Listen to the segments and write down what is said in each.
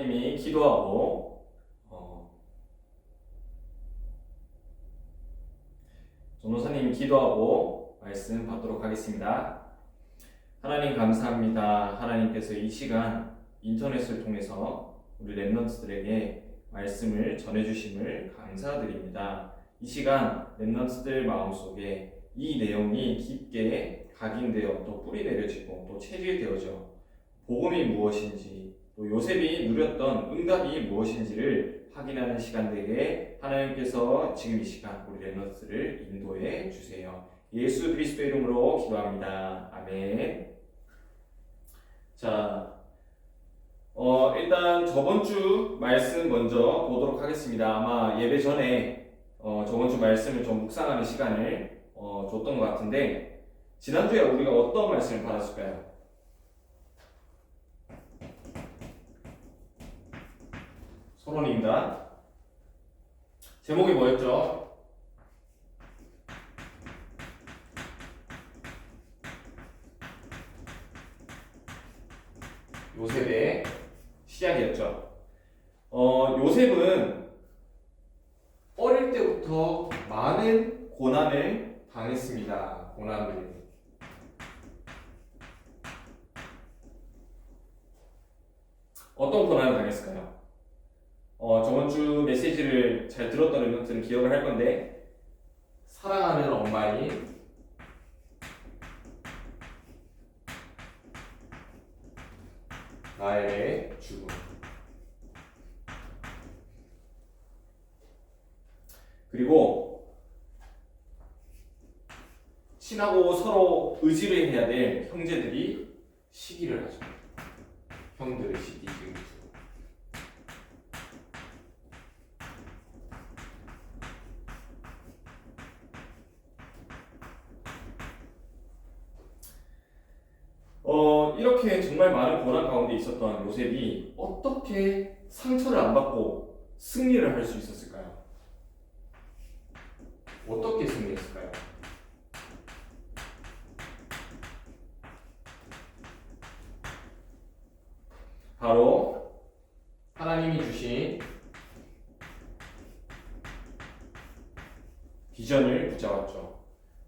선생님이 기도하고 전도사님이 기도하고 말씀 받도록 하겠습니다. 하나님 감사합니다. 하나님께서 이 시간 인터넷을 통해서 우리 랩런트들에게 말씀을 전해주심을 감사드립니다. 이 시간 랩런트들 마음속에 이 내용이 깊게 각인되어 또 뿌리 내려지고 또 체질되어져 복음이 무엇인지 또 요셉이 누렸던 응답이 무엇인지를 확인하는 시간 되게 하나님께서 지금 이 시간 우리 랩런트들을 인도해 주세요. 예수 그리스도의 이름으로 기도합니다. 아멘. 자, 일단 저번 주 말씀 먼저 보도록 하겠습니다. 아마 예배 전에 저번 주 말씀을 좀 묵상하는 시간을 줬던 것 같은데 지난주에 우리가 어떤 말씀을 받았을까요? 서론입니다. 제목이 뭐였죠? 요셉의 시작이었죠. 요셉은 어릴 때부터 많은 고난을 당했습니다. 고난을. 어떤 고난을 당했을까요? 저번 주 메시지를 잘 들었던 랩런트는 기억을 할 건데 사랑하는 엄마인 라헬의 죽음, 그리고 친하고 서로 의지를 해야 될 형제들이 시기를 하죠. 형들의 시기 지금. 이렇게 정말 많은 고난 가운데 있었던 요셉이 어떻게 상처를 안 받고 승리를 할 수 있었을까요? 어떻게 승리했을까요? 바로 하나님이 주신 비전을 붙잡았죠.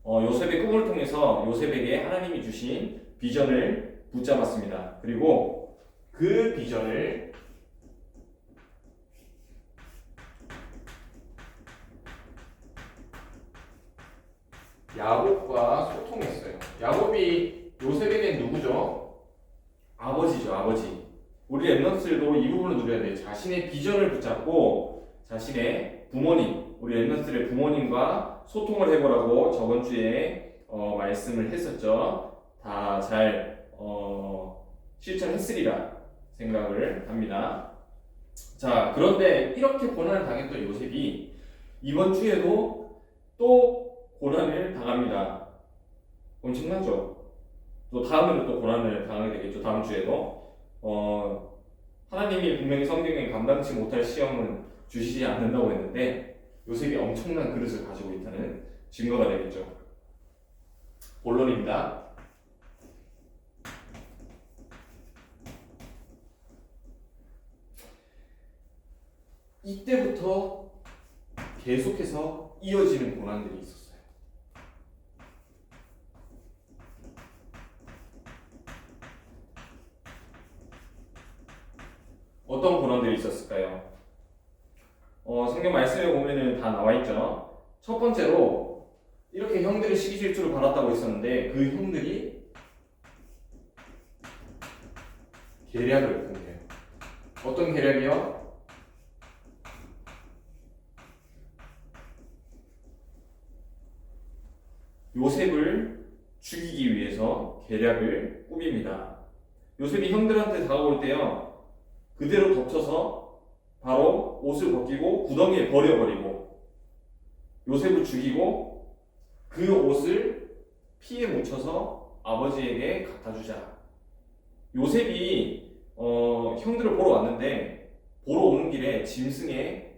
요셉의 꿈을 통해서 요셉에게 하나님이 주신 비전을 붙잡았습니다. 그리고 그 비전을 야곱과 소통했어요. 야곱이 요셉에겐 누구죠? 아버지죠, 아버지. 우리 랩런트들도 이 부분을 누려야 돼요. 자신의 비전을 붙잡고 자신의 부모님, 우리 랩런트들의 부모님과 소통을 해보라고 저번 주에 말씀을 했었죠. 다 잘 실천했으리라 생각을 합니다. 자, 그런데 이렇게 고난을 당했던 요셉이 이번 주에도 또 고난을 당합니다. 엄청나죠? 또 다음에는 또 고난을 당하게 되겠죠. 다음 주에도 하나님이 분명히 성경에 감당치 못할 시험은 주시지 않는다고 했는데 요셉이 엄청난 그릇을 가지고 있다는 증거가 되겠죠. 본론입니다. 이때부터 계속해서 이어지는 고난들이 있었어요. 어떤 고난들이 있었을까요? 성경 말씀에 보면은 다 나와 있죠. 첫 번째로 이렇게 형들의 시기 질투를 받았다고 했었는데 그 형들이 계략을 했거든요. 어떤 계략이요? 요셉을 죽이기 위해서 계략을 꾸밉니다. 요셉이 형들한테 다가올 때요, 그대로 덮쳐서 바로 옷을 벗기고 구덩이에 버려버리고 요셉을 죽이고 그 옷을 피에 묻혀서 아버지에게 갖다 주자. 요셉이 형들을 보러 왔는데 보러 오는 길에 짐승에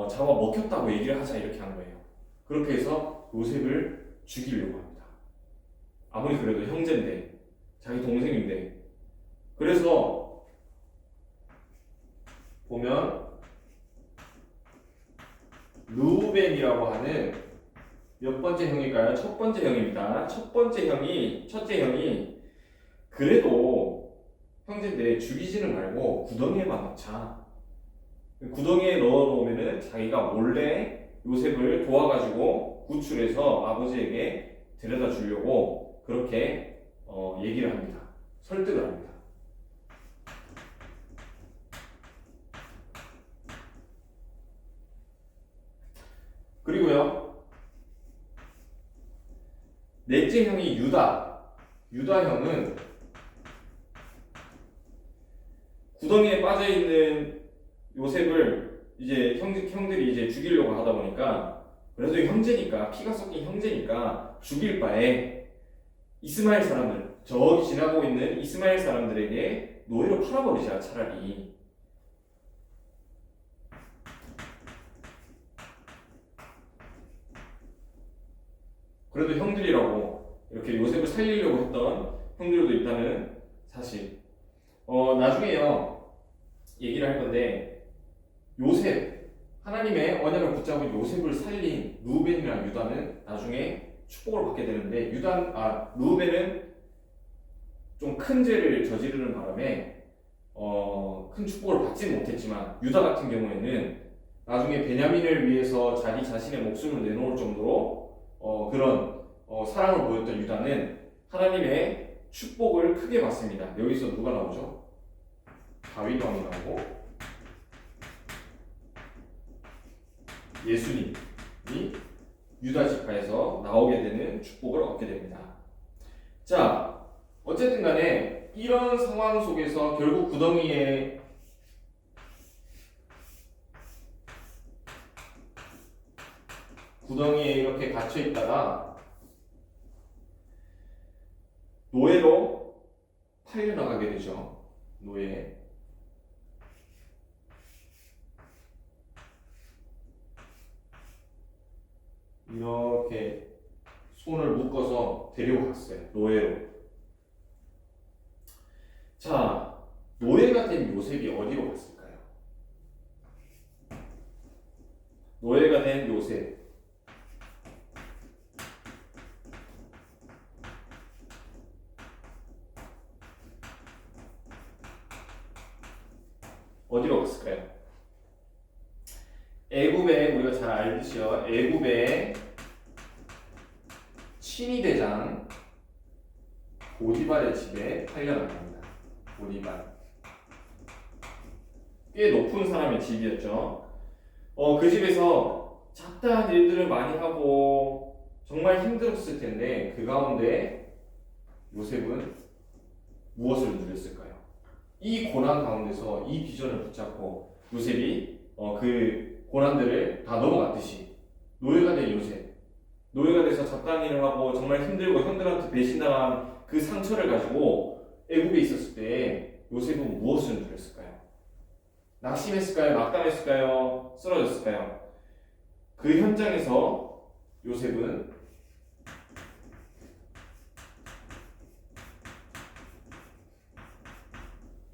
잡아 먹혔다고 얘기를 하자 이렇게 한 거예요. 그렇게 해서 요셉을 죽이려고 합니다. 아무리 그래도 형제인데 자기 동생인데. 그래서 보면 르우벤이라고 하는 몇 번째 형일까요? 첫 번째 형입니다. 첫째 형이 그래도 형제인데 죽이지는 말고 구덩이에만 넣자. 구덩이에 넣어놓으면은 자기가 몰래 요셉을 도와가지고 구출해서 아버지에게 데려다 주려고 그렇게 얘기를 합니다. 설득을 합니다. 그리고요, 넷째 형이 유다 형은 구덩이에 빠져 있는 요셉을 이제 형들이 이제 죽이려고 하다 보니까 그래도 형제니까 피가 섞인 형제니까 죽일 바에 이스마엘 사람들 저기 지나고 있는 이스마엘 사람들에게 노예로 팔아버리자 차라리. 그래도 형들이라고 이렇게 요셉을 살리려고 했던 형들도 있다는 사실. 나중에요 얘기를 할 건데 요셉 하나님의 언약을 붙잡은 요셉을 살린 르우벤이랑 유다는 나중에 축복을 받게 되는데 르우벤은 좀 큰 죄를 저지르는 바람에 큰 축복을 받지는 못했지만 유다 같은 경우에는 나중에 베냐민을 위해서 자기 자신의 목숨을 내놓을 정도로 그런 사랑을 보였던 유다는 하나님의 축복을 크게 받습니다. 여기서 누가 나오죠? 다윗 왕이 나오고 예수님이 유다 지파에서 나오게 되는 축복을 얻게 됩니다. 자, 어쨌든 간에 이런 상황 속에서 결국 구덩이에 이렇게 갇혀 있다가 노예로 팔려 나가게 되죠. 노예. 이렇게 손을 묶어서 데려갔어요. 노예로. 자, 노예가 된 요셉이 어디로 갔을까요? 노예가 된 요셉. 어디로 갔을까요? 애굽에 우리가 잘 알듯이요. 애굽의 친위대장 보디발의 집에 팔려나갑니다. 보디발. 꽤 높은 사람의 집이었죠. 그 집에서 잡다한 일들을 많이 하고 정말 힘들었을 텐데 그 가운데 요셉은 무엇을 누렸을까요? 이 고난 가운데서 이 비전을 붙잡고 요셉이 그 고난들을 다 넘어갔듯이 노예가 된 요셉, 노예가 돼서 잡다한 일을 하고 정말 힘들고 형들한테 배신당한 그 상처를 가지고 애굽에 있었을 때 요셉은 무엇을 누렸을까요? 낙심했을까요? 낙담했을까요? 쓰러졌을까요? 그 현장에서 요셉은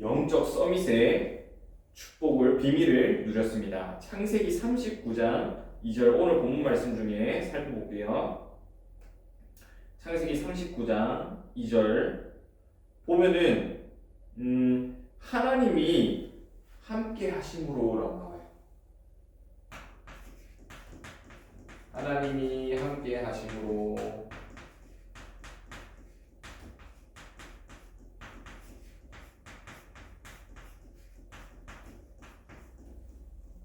영적 서밋의 축복을 비밀을 누렸습니다. 창세기 39장 2절 오늘 본문 말씀 중에 살펴볼게요. 창세기 39장 2절 보면은 하나님이 함께 하심으로라고 나와요. 하나님이 함께 하심으로.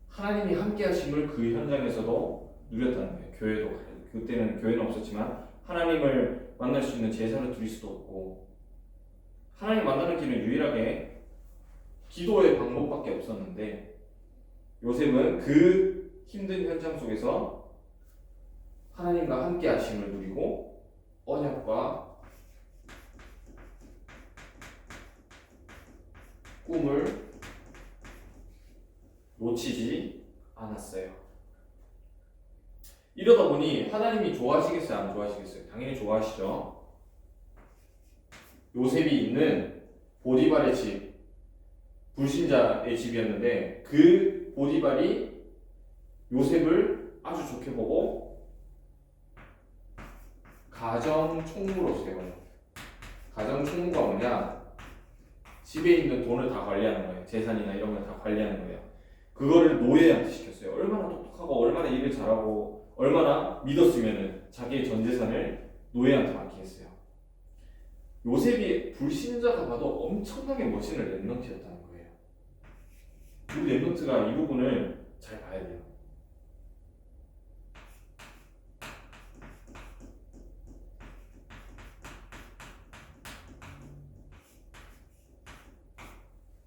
하나님이 함께 하심을 그 현장에서도 누렸다는 거예요. 교회도 그때는 교회는 없었지만 하나님을 만날 수 있는 제사를 드릴 수도 없고 하나님 만나는 길은 유일하게 기도의 방법밖에 없었는데 요셉은 그 힘든 현장 속에서 하나님과 함께 하심을 누리고 언약과 꿈을 놓치지 않았어요. 이러다 보니 하나님이 좋아하시겠어요? 안 좋아하시겠어요? 당연히 좋아하시죠. 요셉이 있는 보디발의 집, 불신자의 집이었는데 그 보디발이 요셉을 아주 좋게 보고 가정 총무로 세워요. 가정 총무가 뭐냐? 집에 있는 돈을 다 관리하는 거예요. 재산이나 이런 걸 다 관리하는 거예요. 그거를 노예한테 시켰어요. 얼마나 똑똑하고 얼마나 일을 잘하고 얼마나 믿었으면은 자기의 전 재산을 노예한테 맡기겠어요. 요셉이 불신자가 봐도 엄청나게 멋있는 랩런트였다는 거예요. 우리 랩런트가 이 부분을 잘 봐야 돼요.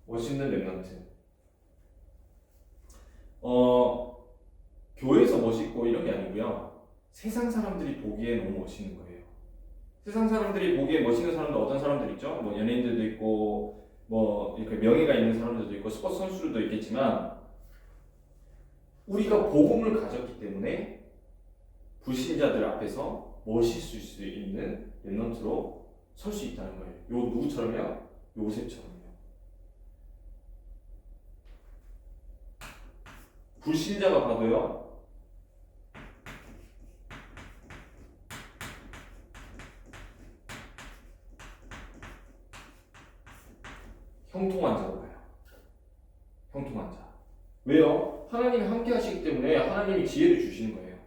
멋있는 랩런트. 교회에서 멋있고 이런 게 아니고요. 세상 사람들이 보기에 너무 멋있는 거예요. 세상 사람들이 보기에 멋있는 사람도 어떤 사람들 있죠? 뭐 연예인들도 있고 뭐 이렇게 명예가 있는 사람들도 있고 스포츠 선수들도 있겠지만 우리가 복음을 가졌기 때문에 불신자들 앞에서 멋있을 수 있는 랩런트로 설 수 있다는 거예요. 요 누구처럼요? 요셉처럼요. 불신자가 봐도요. 형통한 자로 봐요. 형통한 자. 왜요? 하나님이 함께 하시기 때문에 하나님이 지혜를 주시는 거예요.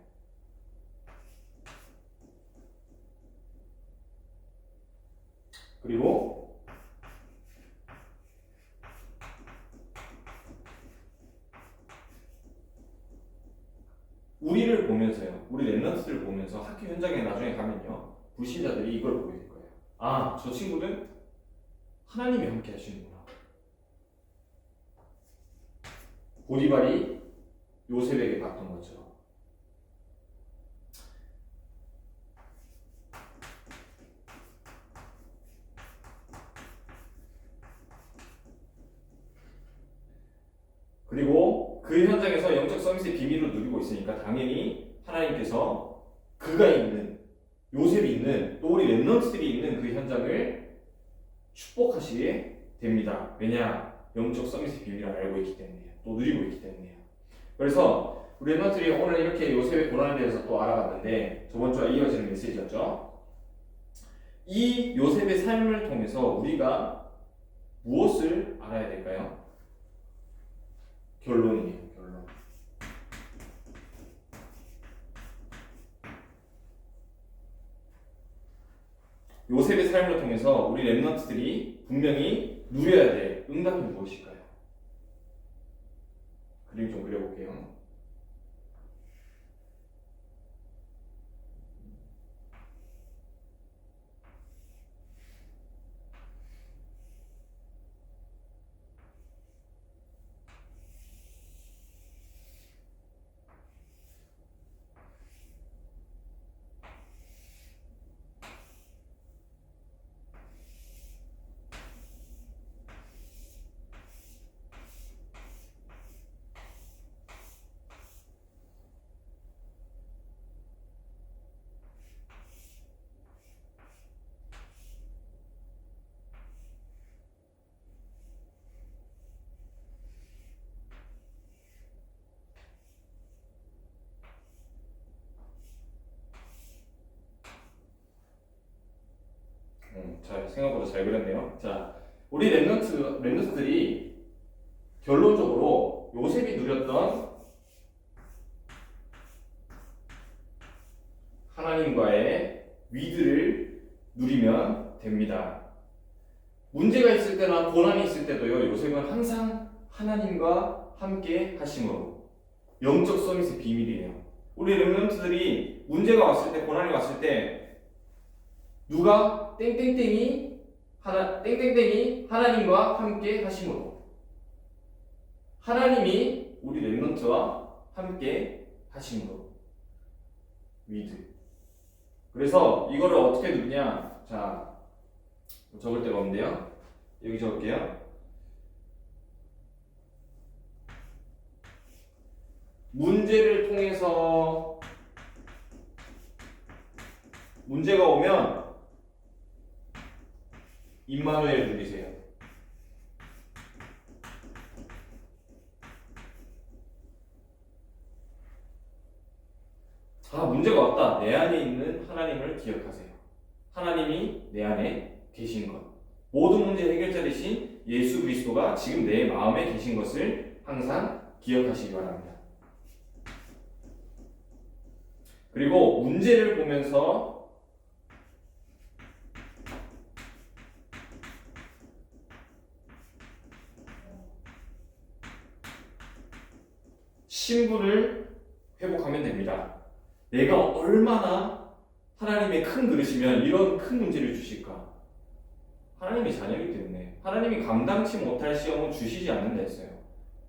그리고 우리를 보면서요. 우리 랩런트들을 보면서 학교 현장에 나중에 가면요. 불신자들이 이걸 보게 될 거예요. 아, 저 친구는 하나님이 함께 하시는구나. 보디발이 요셉에게 봤던 것처럼. 그리고 그 현장에서 영적 서비스의 비밀을 누리고 있으니까 당연히 하나님께서 그가 있는 요셉이 있는 또 우리 랩런트들이 있는 그 현장을 축복하시게 됩니다. 왜냐? 영적 서비스의 비밀을 알고 있기 때문이에요. 또 누리고 있기 때문이에요. 그래서 우리 랩런트들이 오늘 이렇게 요셉의 고난에 대해서 또 알아봤는데 저번 주와 이어지는 메시지였죠. 이 요셉의 삶을 통해서 우리가 무엇을 알아야 될까요? 결론이에요. 결론. 요셉의 삶을 통해서 우리 랩런트들이 분명히 누려야 될 응답이 무엇일까요? 그림 좀 그려볼게요. 자, 생각보다 잘 그렸네요. 자, 우리 랩런트들이 결론적으로 요셉이 누렸던 하나님과의 위드를 누리면 됩니다. 문제가 있을 때나 고난이 있을 때도요, 요셉은 항상 하나님과 함께 하심으로 영적 서밋의 비밀이에요. 우리 랩런트들이 문제가 왔을 때, 고난이 왔을 때 누가 땡땡땡이 하나님과 함께 하심으로 하나님이 우리 랩런트와 함께 하심으로 위드. 그래서 이거를 어떻게 누르냐? 자, 적을 데가 없는데요. 여기 적을게요. 문제를 통해서 문제가 오면 임마누엘 누리세요. 문제가 왔다. 내 안에 있는 하나님을 기억하세요. 하나님이 내 안에 계신 것. 모든 문제 해결자 되신 예수 그리스도가 지금 내 마음에 계신 것을 항상 기억하시기 바랍니다. 그리고 문제를 보면서 신분을 회복하면 됩니다. 내가 얼마나 하나님의 큰 그릇이면 이런 큰 문제를 주실까? 하나님의 자녀이기 때문에 하나님이 감당치 못할 시험은 주시지 않는다 했어요.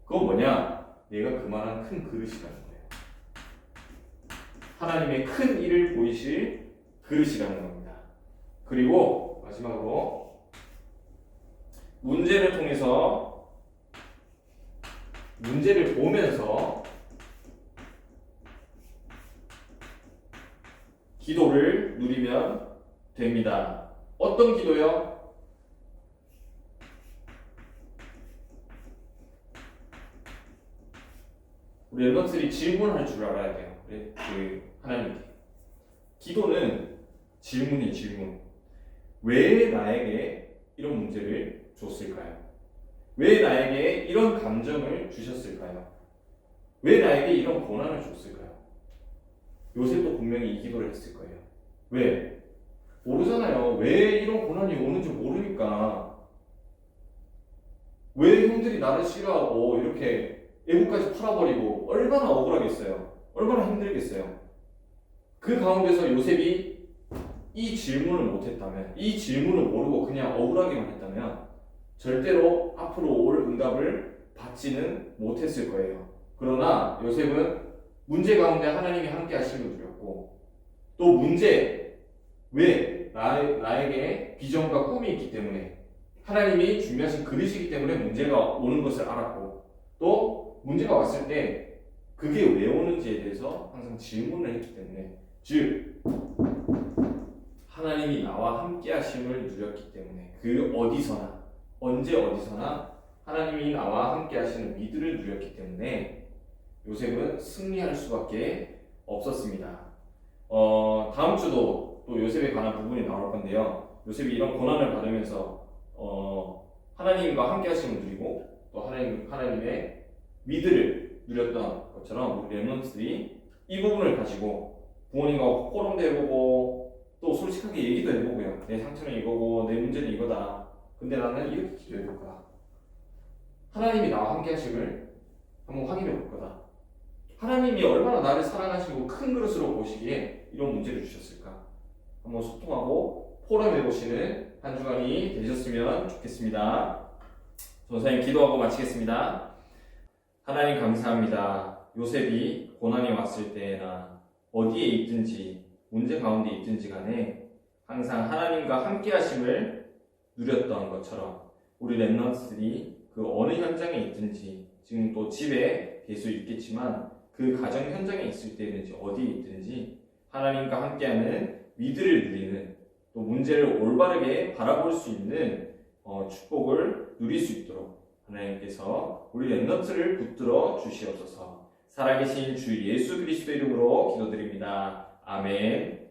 그건 뭐냐? 내가 그만한 큰 그릇이라는 거예요. 하나님의 큰 일을 보이실 그릇이라는 겁니다. 그리고 마지막으로 문제를 통해서 문제를 보면서 기도를 누리면 됩니다. 어떤 기도요? 우리 멤버들이 질문할 줄 알아야 돼요. 하나님께. 기도는 질문이 질문. 왜 나에게 이런 문제를 줬을까요? 왜 나에게 이런 감정을 주셨을까요? 왜 나에게 이런 고난을 줬을까요? 요셉도 분명히 이 기도를 했을 거예요. 왜? 모르잖아요. 왜 이런 고난이 오는지 모르니까. 왜 형들이 나를 싫어하고 이렇게 애국까지 팔아버리고 얼마나 억울하겠어요. 얼마나 힘들겠어요. 그 가운데서 요셉이 이 질문을 못했다면, 이 질문을 모르고 그냥 억울하게만 했다면 절대로 앞으로 올 응답을 받지는 못했을 거예요. 그러나 요셉은 문제 가운데 하나님이 함께 하심을 누렸고, 또 문제, 왜? 나에게 비전과 꿈이 있기 때문에, 하나님이 준비하신 그릇이기 때문에 문제가 오는 것을 알았고, 또 문제가 왔을 때 그게 왜 오는지에 대해서 항상 질문을 했기 때문에, 즉 하나님이 나와 함께 하심을 누렸기 때문에, 그 어디서나 언제 어디서나 하나님이 나와 함께 하시는 위드를 누렸기 때문에 요셉은 승리할 수밖에 없었습니다. 다음 주도 또 요셉에 관한 부분이 나올 건데요. 요셉이 이런 고난을 받으면서 하나님과 함께 하심을 누리고 또 하나님의 위드를 누렸던 것처럼 우리 렘넌트들이 이 부분을 가지고 부모님과 호론도 해보고 또 솔직하게 얘기도 해보고요. 내 상처는 이거고 내 문제는 이거다. 근데 나는 이렇게 기도해볼 거다. 하나님이 나와 함께 하심을 한번 확인해 볼 거다. 하나님이 얼마나 나를 사랑하시고 큰 그릇으로 보시기에 이런 문제를 주셨을까? 한번 소통하고 포럼해 보시는 한 주간이 되셨으면 좋겠습니다. 전사님 기도하고 마치겠습니다. 하나님 감사합니다. 요셉이 고난이 왔을 때나 어디에 있든지 문제 가운데 있든지 간에 항상 하나님과 함께 하심을 누렸던 것처럼 우리 렘넌트들이 그 어느 현장에 있든지 지금 또 집에 계속 있겠지만 그 가정 현장에 있을 때든지 어디에 있든지 하나님과 함께하는 위드를 누리는 또 문제를 올바르게 바라볼 수 있는 축복을 누릴 수 있도록 하나님께서 우리 렘넌트를 붙들어 주시옵소서. 살아계신 주 예수 그리스도 이름으로 기도드립니다. 아멘.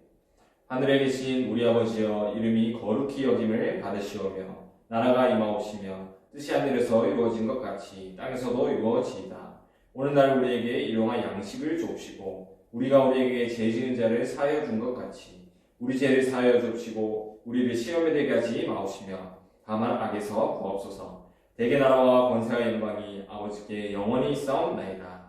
하늘에 계신 우리 아버지여, 이름이 거룩히 여김을 받으시오며 나라가 임하옵시며 뜻이 하늘에서 이루어진 것 같이 땅에서도 이루어지이다. 오늘날 우리에게 일용할 양식을 주옵시고 우리가 우리에게 죄 지은 자를 사하여 준 것 같이 우리 죄를 사하여 주옵시고 우리를 시험에 들게 하지 마옵시며 다만 악에서 구하옵소서. 대개 나라와 권세와 영광이 아버지께 영원히 있사옵나이다.